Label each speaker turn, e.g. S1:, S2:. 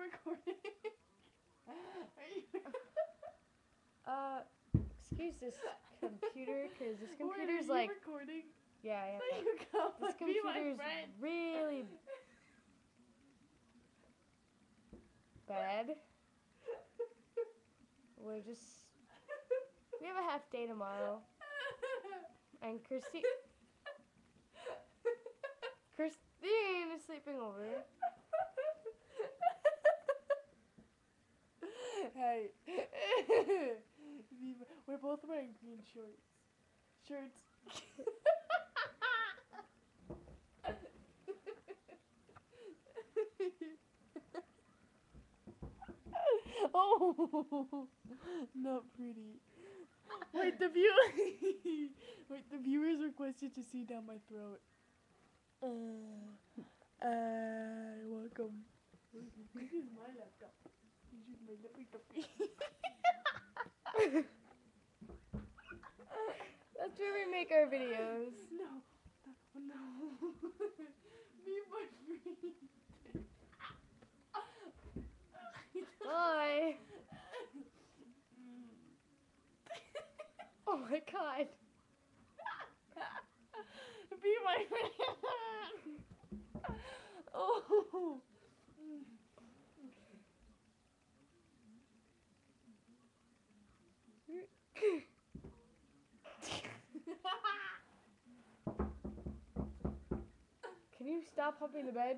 S1: recording? Are you
S2: Excuse this computer, because this
S1: Wait,
S2: computer's
S1: are you
S2: like,
S1: recording?
S2: yeah,
S1: There you go.
S2: this
S1: Be my
S2: computer's
S1: friend.
S2: really bad. We have a half day tomorrow, and Christine is sleeping over.
S1: Hey. We're both wearing green shirts. Oh, not pretty. Wait, the viewers requested to see down my throat. Welcome. This is my laptop. This is my laptop.
S2: That's where we make our videos.
S1: No. Be my friend.
S2: Bye. Oh my god.
S1: Be my friend. Oh.
S2: Can you stop humping the bed?